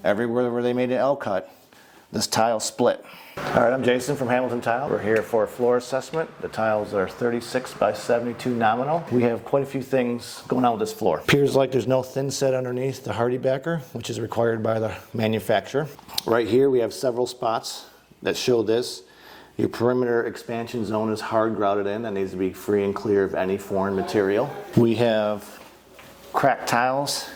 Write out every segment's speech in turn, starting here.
Everywhere where they made an L cut, this tile split. All right, I'm Jason from Hamilton Tile. We're here for a floor assessment. The tiles are 36 by 72 nominal. We have quite a few things going on with this floor. Appears like there's no thin set underneath the hardy backer, which is required by the manufacturer. Right here we have several spots that show this. Your perimeter expansion zone is hard grouted in. That needs to be free and clear of any foreign material. We have cracked tiles.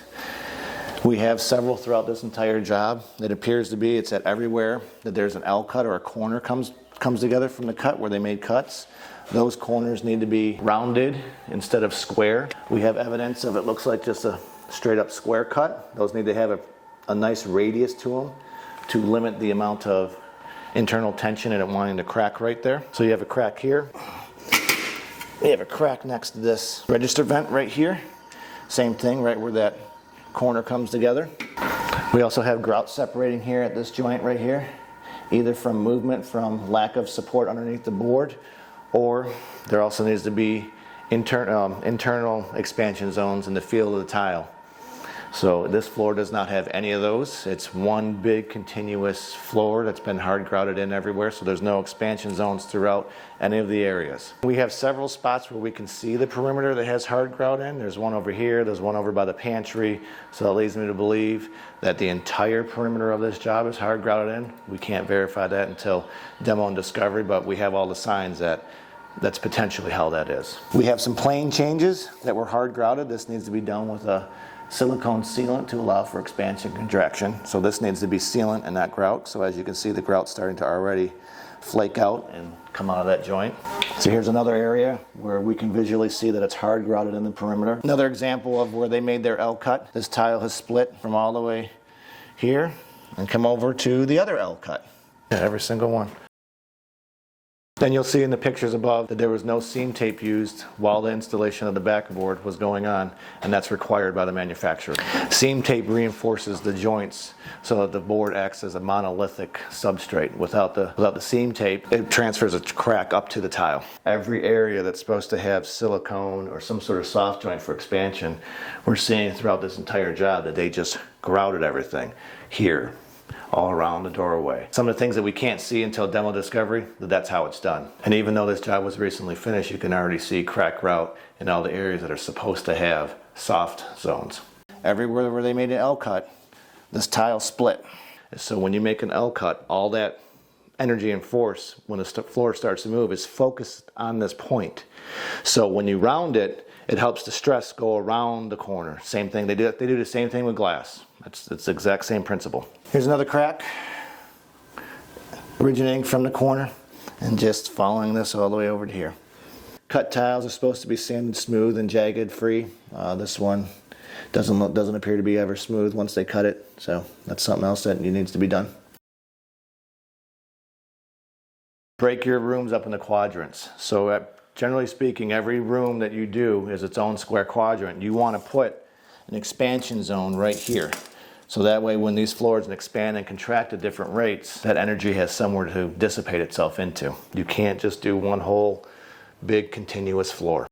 We have several throughout this entire job. It appears to be, it's at everywhere that there's an L cut or a corner comes together from the cut where they made cuts. Those corners need to be rounded instead of square. We have evidence of it looks like just a straight up square cut. Those need to have a nice radius to them to limit the amount of internal tension and it wanting to crack right there. So you have a crack here. You have a crack next to this register vent right here. Same thing right where that corner comes together. We also have grout separating here at this joint right here, either from movement from lack of support underneath the board, or there also needs to be internal expansion zones in the feel of the tile. So this floor does not have any of those. It's one big continuous floor that's been hard grouted in everywhere, so there's no expansion zones throughout any of the areas. We have several spots where we can see the perimeter that has hard grout in. There's one over here, there's one over by the pantry, so that leads me to believe that the entire perimeter of this job is hard grouted in. We can't verify that until demo and discovery, but we have all the signs that that's potentially how that is. We have some plane changes that were hard grouted. This needs to be done with a silicone sealant to allow for expansion and contraction. So this needs to be sealant and not grout. So as you can see, the grout's starting to already flake out and come out of that joint. So here's another area where we can visually see that it's hard grouted in the perimeter. Another example of where they made their L cut. This tile has split from all the way here and come over to the other L cut. Yeah, every single one. Then you'll see in the pictures above that there was no seam tape used while the installation of the backboard was going on, and that's required by the manufacturer. Seam tape reinforces the joints so that the board acts as a monolithic substrate. Without the seam tape, it transfers a crack up to the tile. Every area that's supposed to have silicone or some sort of soft joint for expansion, we're seeing throughout this entire job that they just grouted everything here, all around the doorway. Some of the things that we can't see until demo discovery, that's how it's done. And even though this job was recently finished, you can already see crack grout in all the areas that are supposed to have soft zones. Everywhere where they made an L cut, this tile split. So when you make an L cut, all that energy and force when the floor starts to move is focused on this point. So when you round it, it helps the stress go around the corner. Same thing, they do the same thing with glass. It's the exact same principle. Here's another crack originating from the corner and just following this all the way over to here. Cut tiles are supposed to be sanded smooth and jagged free. This one doesn't appear to be ever smooth once they cut it, so that's something else that needs to be done. Break your rooms up into quadrants. So generally speaking, every room that you do is its own square quadrant. You want to put an expansion zone right here. So that way when these floors expand and contract at different rates, that energy has somewhere to dissipate itself into. You can't just do one whole big continuous floor.